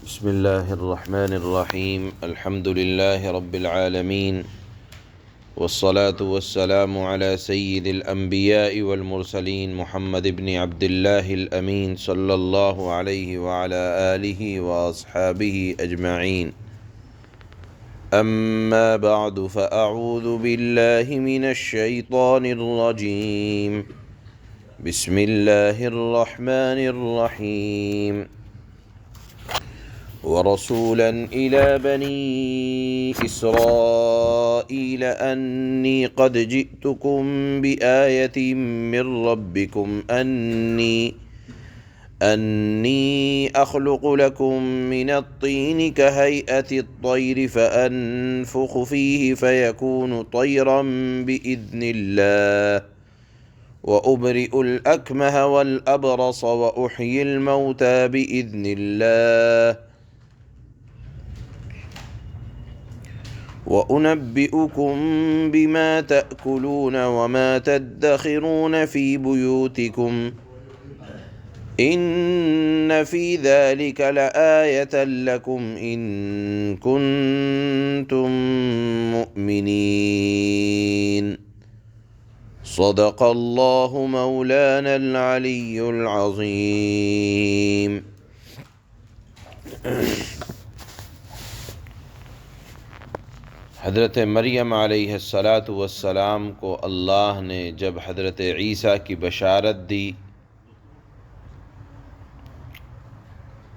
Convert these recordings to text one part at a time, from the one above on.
بسم اللہ الرحمن الرحیم الحمد للہ رب العالمین والصلاة والسلام علی سید الانبیاء والمرسلین محمد بن عبد اللہ الامین صلی اللہ علیہ وعلی آلہ واصحابہ اجمعین اما بعد فاعوذ باللہ من الشیطان الرجیم بسم اللہ الرحمن الرحیم ورسولا إلى بني إسرائيل أني قد جئتكم بآية من ربكم أني أخلق لكم من الطين كهيئة الطير فأنفخ فيه فيكون طيرا بإذن الله وأبرئ الأكمه والأبرص وأحيي الموتى بإذن الله وَأُنَبِّئُكُم بِمَا تَأْكُلُونَ وَمَا تَدَّخِرُونَ فِي بُيُوتِكُمْ إِنَّ فِي ذَلِكَ لَآيَةً لَكُمْ إِن كُنتُم مُؤْمِنِينَ صدق اللہ مولانا العلی العظیم۔ حضرت مریم علیہ السلام کو اللہ نے جب حضرت عیسیٰ کی بشارت دی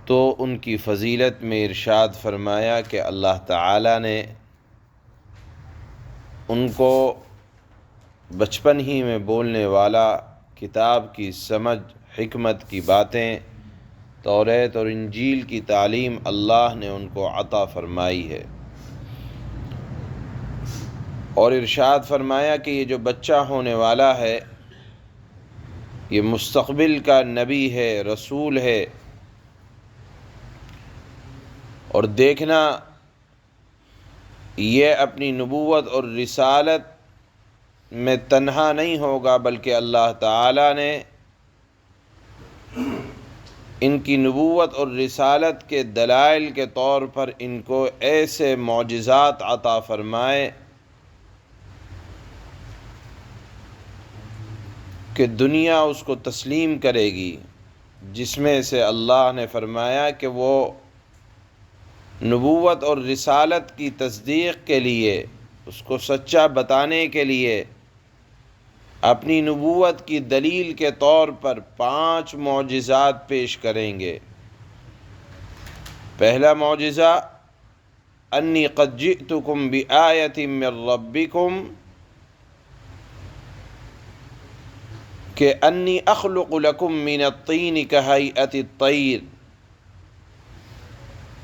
تو ان کی فضیلت میں ارشاد فرمایا کہ اللہ تعالیٰ نے ان کو بچپن ہی میں بولنے والا، کتاب کی سمجھ، حکمت کی باتیں، توریت اور انجیل کی تعلیم اللہ نے ان کو عطا فرمائی ہے، اور ارشاد فرمایا کہ یہ جو بچہ ہونے والا ہے یہ مستقبل کا نبی ہے، رسول ہے، اور دیکھنا یہ اپنی نبوت اور رسالت میں تنہا نہیں ہوگا، بلکہ اللہ تعالیٰ نے ان کی نبوت اور رسالت کے دلائل کے طور پر ان کو ایسے معجزات عطا فرمائے کہ دنیا اس کو تسلیم کرے گی، جس میں سے اللہ نے فرمایا کہ وہ نبوت اور رسالت کی تصدیق کے لیے، اس کو سچا بتانے کے لیے اپنی نبوت کی دلیل کے طور پر 5 معجزات پیش کریں گے۔ پہلا معجزہ انی قد جئتکم بآیۃ من ربکم، کہ انی اخلق لکم من الطین کہیئۃ الطیر،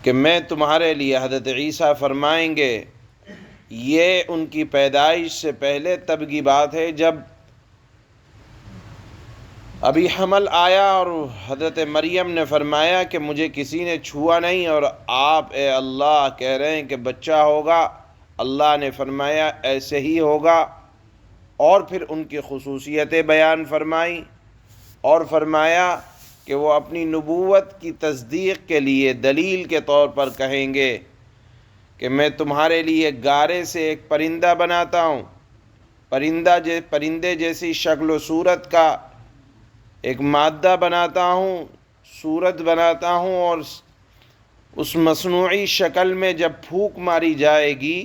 کہ میں تمہارے لیے، حضرت عیسیٰ فرمائیں گے، یہ ان کی پیدائش سے پہلے تب کی بات ہے جب ابھی حمل آیا اور حضرت مریم نے فرمایا کہ مجھے کسی نے چھوا نہیں، اور آپ اے اللہ کہہ رہے ہیں کہ بچہ ہوگا۔ اللہ نے فرمایا ایسے ہی ہوگا، اور پھر ان کی خصوصیتیں بیان فرمائیں، اور فرمایا کہ وہ اپنی نبوت کی تصدیق کے لیے دلیل کے طور پر کہیں گے کہ میں تمہارے لیے گارے سے ایک پرندہ بناتا ہوں، پرندے جیسی شکل و صورت کا ایک مادہ بناتا ہوں، صورت بناتا ہوں، اور اس مصنوعی شکل میں جب پھونک ماری جائے گی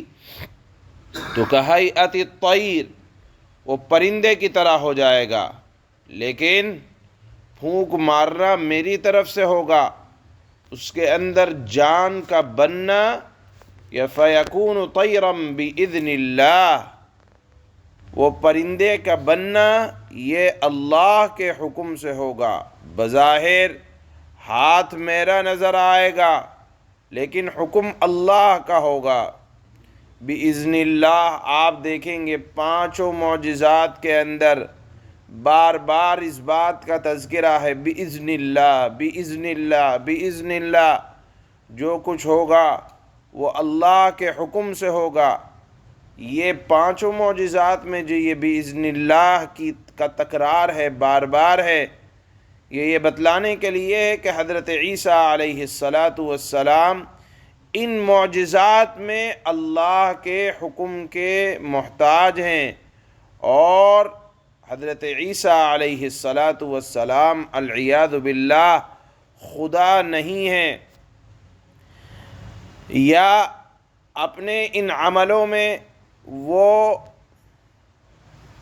تو کہیئۃ الطیر، وہ پرندے کی طرح ہو جائے گا، لیکن پھونک مارنا میری طرف سے ہوگا، اس کے اندر جان کا بننا یا فیکون طیرا بإذن اللہ، وہ پرندے کا بننا یہ اللہ کے حکم سے ہوگا۔ بظاہر ہاتھ میرا نظر آئے گا لیکن حکم اللہ کا ہوگا، بِإِذْنِ اللہ۔ آپ دیکھیں گے 5 معجزات کے اندر بار بار اس بات کا تذکرہ ہے، بِإِذْنِ اللہ، بِإِذْنِ اللہ، بِإِذْنِ اللہ، جو کچھ ہوگا وہ اللہ کے حکم سے ہوگا۔ یہ 5 معجزات میں جو یہ بِإِذْنِ اللہ کا تکرار ہے، بار بار ہے، یہ بتلانے کے لیے ہے کہ حضرت عیسیٰ علیہ السلام ان معجزات میں اللہ کے حکم کے محتاج ہیں، اور حضرت عیسیٰ علیہ السلام العیاذ باللہ خدا نہیں ہیں، یا اپنے ان عملوں میں وہ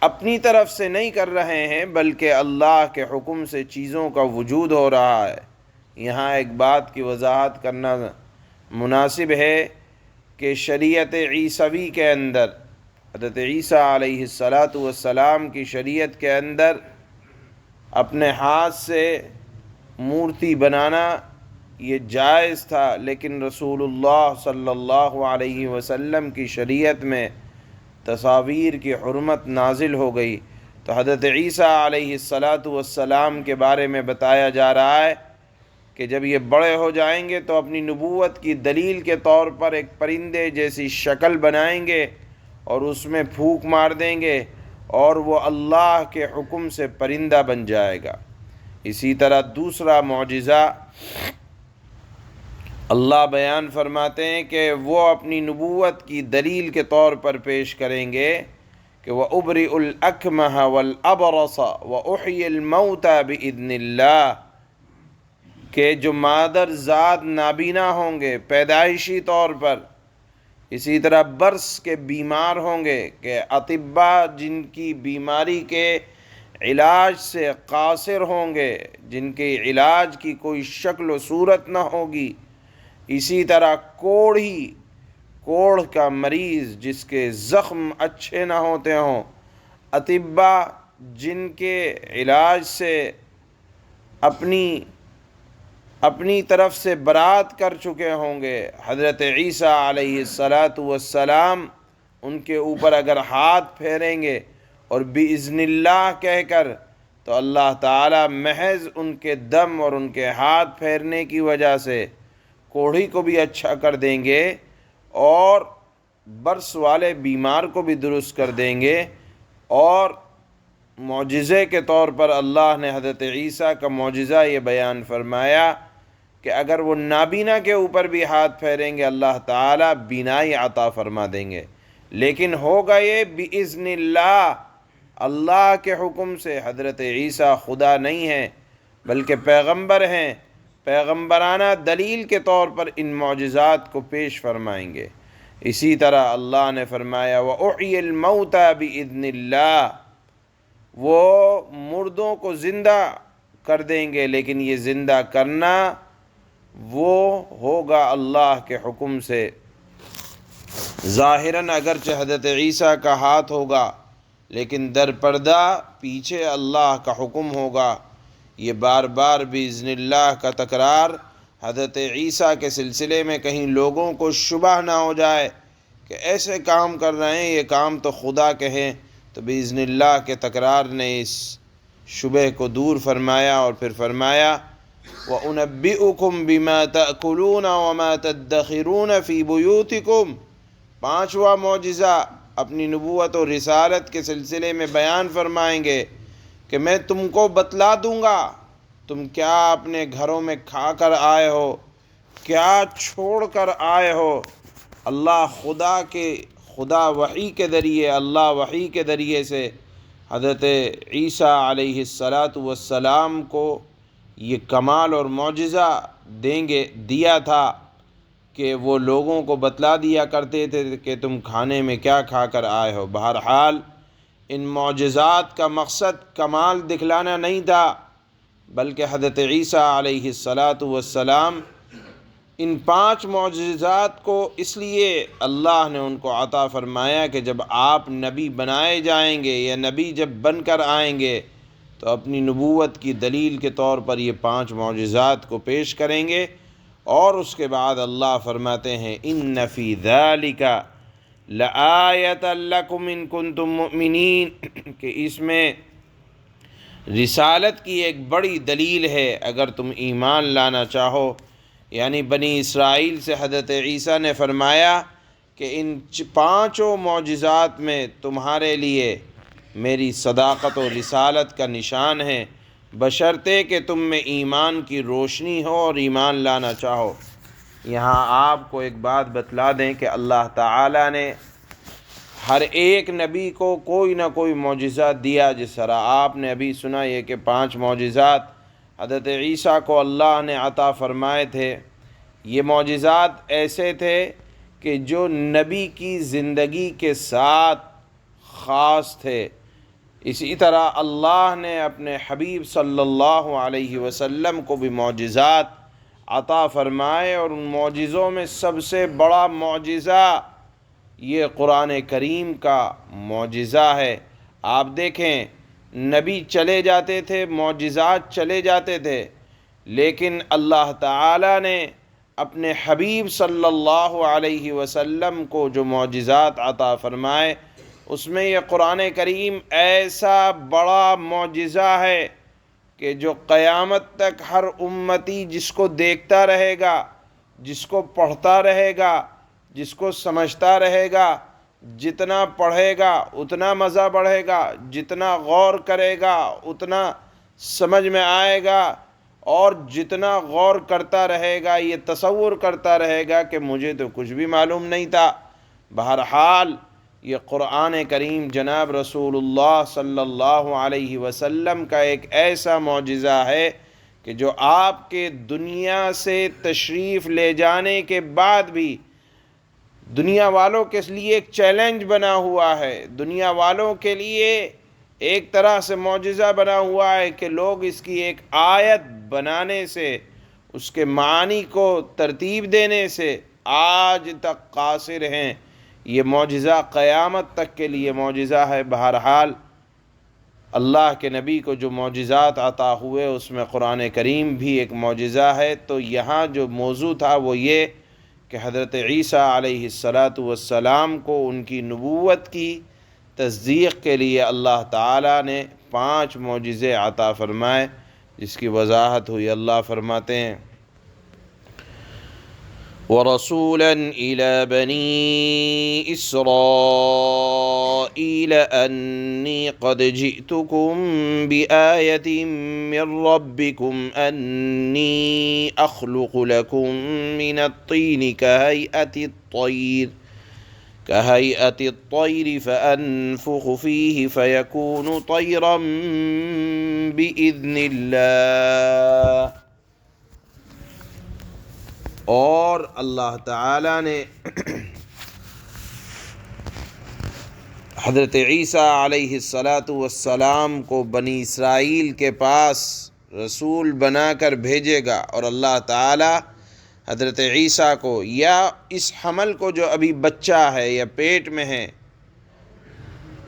اپنی طرف سے نہیں کر رہے ہیں، بلکہ اللہ کے حکم سے چیزوں کا وجود ہو رہا ہے۔ یہاں ایک بات کی وضاحت کرنا مناسب ہے کہ شریعت عیسوی کے اندر، حضرت عیسیٰ علیہ السلام کی شریعت کے اندر اپنے ہاتھ سے مورتی بنانا یہ جائز تھا، لیکن رسول اللہ صلی اللہ علیہ وسلم کی شریعت میں تصاویر کی حرمت نازل ہو گئی، تو حضرت عیسیٰ علیہ السلام کے بارے میں بتایا جا رہا ہے کہ جب یہ بڑے ہو جائیں گے تو اپنی نبوت کی دلیل کے طور پر ایک پرندے جیسی شکل بنائیں گے اور اس میں پھونک مار دیں گے اور وہ اللہ کے حکم سے پرندہ بن جائے گا۔ اسی طرح دوسرا معجزہ اللہ بیان فرماتے ہیں کہ وہ اپنی نبوت کی دلیل کے طور پر پیش کریں گے کہ وَأُبْرِئُ الْأَكْمَحَ وَالْأَبْرَصَ وَأُحْيِي الْمَوْتَى بِإِذْنِ اللَّهِ، کہ جو مادر ذات نابینا ہوں گے پیدائشی طور پر، اسی طرح برس کے بیمار ہوں گے کہ اطباء جن کی بیماری کے علاج سے قاصر ہوں گے، جن کے علاج کی کوئی شکل و صورت نہ ہوگی، اسی طرح کوڑھ کا مریض جس کے زخم اچھے نہ ہوتے ہوں، اطباء جن کے علاج سے اپنی طرف سے برات کر چکے ہوں گے، حضرت عیسیٰ علیہ السلام ان کے اوپر اگر ہاتھ پھیریں گے اور بِإِذْنِ اللہ کہہ کر، تو اللہ تعالی محض ان کے دم اور ان کے ہاتھ پھیرنے کی وجہ سے کوڑھی کو بھی اچھا کر دیں گے اور برس والے بیمار کو بھی درست کر دیں گے۔ اور معجزے کے طور پر اللہ نے حضرت عیسیٰ کا معجزہ یہ بیان فرمایا کہ اگر وہ نابینا کے اوپر بھی ہاتھ پھیریں گے اللہ تعالیٰ بینائی عطا فرما دیں گے، لیکن ہوگا یہ بِإِذْنِ اللہ، اللہ کے حکم سے۔ حضرت عیسیٰ خدا نہیں ہیں بلکہ پیغمبر ہیں، پیغمبرانہ دلیل کے طور پر ان معجزات کو پیش فرمائیں گے۔ اسی طرح اللہ نے فرمایا وَأُحْيِي الْمَوْتَى بِإِذْنِ اللَّهِ، وہ مردوں کو زندہ کر دیں گے، لیکن یہ زندہ کرنا وہ ہوگا اللہ کے حکم سے۔ ظاہراً اگرچہ حضرت عیسیٰ کا ہاتھ ہوگا، لیکن در پردہ پیچھے اللہ کا حکم ہوگا۔ یہ بار بار بِإِذْنِ اللہ کا تکرار حضرت عیسیٰ کے سلسلے میں کہیں لوگوں کو شبہ نہ ہو جائے کہ ایسے کام کر رہے ہیں، یہ کام تو خدا کے ہیں، تو بِإِذْنِ اللہ کے تکرار نے اس شبہ کو دور فرمایا اور پھر فرمایا وَأُنَبِّئُكُمْ بِمَا تَأْكُلُونَ وَمَا تَدَّخِرُونَ فِي بُيُوتِكُمْ۔ پانچواں معجزہ اپنی نبوت و رسالت کے سلسلے میں بیان فرمائیں گے کہ میں تم کو بتلا دوں گا تم کیا اپنے گھروں میں کھا کر آئے ہو، کیا چھوڑ کر آئے ہو۔ خدا وحی کے ذریعے، اللہ وحی کے ذریعے سے حضرت عیسیٰ علیہ السلام کو یہ کمال اور معجزہ دیا تھا کہ وہ لوگوں کو بتلا دیا کرتے تھے کہ تم کھانے میں کیا کھا کر آئے ہو۔ بہرحال ان معجزات کا مقصد کمال دکھلانا نہیں تھا، بلکہ حضرت عیسیٰ علیہ السلام ان 5 معجزات کو اس لیے اللہ نے ان کو عطا فرمایا کہ جب آپ نبی بنائے جائیں گے یا نبی جب بن کر آئیں گے تو اپنی نبوت کی دلیل کے طور پر یہ 5 معجزات کو پیش کریں گے۔ اور اس کے بعد اللہ فرماتے ہیں ان فی ذالک لآیۃ لکم ان کنتم مؤمنین، کہ اس میں رسالت کی ایک بڑی دلیل ہے اگر تم ایمان لانا چاہو۔ یعنی بنی اسرائیل سے حضرت عیسیٰ نے فرمایا کہ ان 5 معجزات میں تمہارے لیے میری صداقت و رسالت کا نشان ہے، بشرطے کہ تم میں ایمان کی روشنی ہو اور ایمان لانا چاہو۔ یہاں آپ کو ایک بات بتلا دیں کہ اللہ تعالیٰ نے ہر ایک نبی کو کوئی نہ کوئی معجزہ دیا، جس طرح آپ نے ابھی سنا یہ کہ 5 معجزات حضرت عیسیٰ کو اللہ نے عطا فرمائے تھے۔ یہ معجزات ایسے تھے کہ جو نبی کی زندگی کے ساتھ خاص تھے۔ اسی طرح اللہ نے اپنے حبیب صلی اللہ علیہ وسلم کو بھی معجزات عطا فرمائے، اور ان معجزوں میں سب سے بڑا معجزہ یہ قرآن کریم کا معجزہ ہے۔ آپ دیکھیں، نبی چلے جاتے تھے، معجزات چلے جاتے تھے، لیکن اللہ تعالیٰ نے اپنے حبیب صلی اللہ علیہ وسلم کو جو معجزات عطا فرمائے، اس میں یہ قرآن کریم ایسا بڑا معجزہ ہے کہ جو قیامت تک ہر امتی جس کو دیکھتا رہے گا، جس کو پڑھتا رہے گا، جس کو سمجھتا رہے گا، جتنا پڑھے گا اتنا مزہ بڑھے گا، جتنا غور کرے گا اتنا سمجھ میں آئے گا، اور جتنا غور کرتا رہے گا یہ تصور کرتا رہے گا کہ مجھے تو کچھ بھی معلوم نہیں تھا۔ بہرحال یہ قرآن کریم جناب رسول اللہ صلی اللہ علیہ وسلم کا ایک ایسا معجزہ ہے کہ جو آپ کے دنیا سے تشریف لے جانے کے بعد بھی دنیا والوں کے لیے ایک چیلنج بنا ہوا ہے، دنیا والوں کے لیے ایک طرح سے معجزہ بنا ہوا ہے کہ لوگ اس کی ایک آیت بنانے سے، اس کے معنی کو ترتیب دینے سے آج تک قاصر ہیں۔ یہ معجزہ قیامت تک کے لیے معجزہ ہے۔ بہرحال اللہ کے نبی کو جو معجزات عطا ہوئے اس میں قرآن کریم بھی ایک معجزہ ہے۔ تو یہاں جو موضوع تھا وہ یہ کہ حضرت عیسیٰ علیہ السلام کو ان کی نبوت کی تصدیق کے لیے اللہ تعالیٰ نے 5 معجزے عطا فرمائے، جس کی وضاحت ہوئی۔ اللہ فرماتے ہیں وَرَسُولًا إِلَى بَنِي إِسْرَائِيلَ أَنِّي قَدْ جِئْتُكُم بِآيَةٍ مِّن رَّبِّكُمْ أَنِّي أَخْلُقُ لَكُم مِّنَ الطِّينِ كَهَيْئَةِ الطَّيْرِ فَأَنفُخُ فِيهِ فَيَكُونُ طَيْرًا بِإِذْنِ اللَّهِ۔ اور اللہ تعالیٰ نے حضرت عیسیٰ علیہ السلام کو بنی اسرائیل کے پاس رسول بنا کر بھیجے گا، اور اللہ تعالیٰ حضرت عیسیٰ کو یا اس حمل کو جو ابھی بچہ ہے یا پیٹ میں ہے،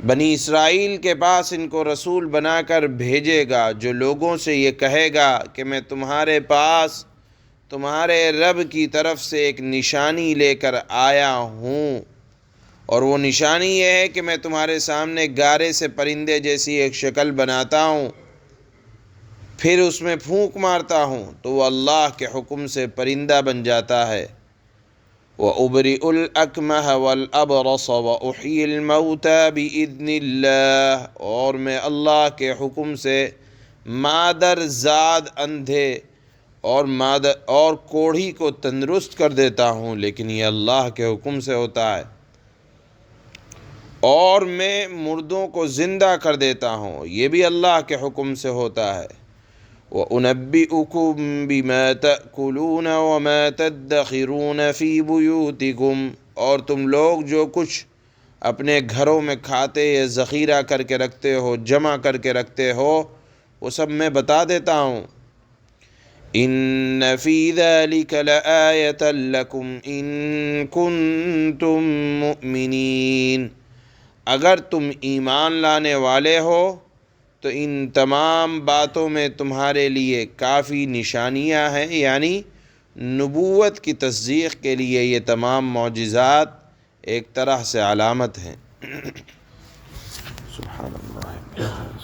بنی اسرائیل کے پاس ان کو رسول بنا کر بھیجے گا، جو لوگوں سے یہ کہے گا کہ میں تمہارے پاس تمہارے رب کی طرف سے ایک نشانی لے کر آیا ہوں، اور وہ نشانی یہ ہے کہ میں تمہارے سامنے گارے سے پرندے جیسی ایک شکل بناتا ہوں، پھر اس میں پھونک مارتا ہوں تو وہ اللہ کے حکم سے پرندہ بن جاتا ہے۔ وَأُبْرِئُ الْأَكْمَحَ وَالْأَبْرَصَ وَأُحْيِي الْمَوْتَى بِإِذْنِ اللَّهِ، اور میں اللہ کے حکم سے مادر زاد اندھے اور کوڑھی کو تندرست کر دیتا ہوں، لیکن یہ اللہ کے حکم سے ہوتا ہے، اور میں مردوں کو زندہ کر دیتا ہوں، یہ بھی اللہ کے حکم سے ہوتا ہے۔ وَأُنَبِّئُكُم بِمَا تَأْكُلُونَ وَمَا تَدَّخِرُونَ فِي بُيُوتِكُمْ، اور تم لوگ جو کچھ اپنے گھروں میں کھاتے یا ذخیرہ کر کے رکھتے ہو، جمع کر کے رکھتے ہو، وہ سب میں بتا دیتا ہوں۔ إِنَّ فِي ذَلِكَ لَآيَةً لَكُمْ إِن كُنتُم مُؤْمِنِينَ، اگر تم ایمان لانے والے ہو تو ان تمام باتوں میں تمہارے لیے کافی نشانیاں ہیں، یعنی نبوت کی تصدیق کے لیے یہ تمام معجزات ایک طرح سے علامت ہیں۔ سبحان اللہ۔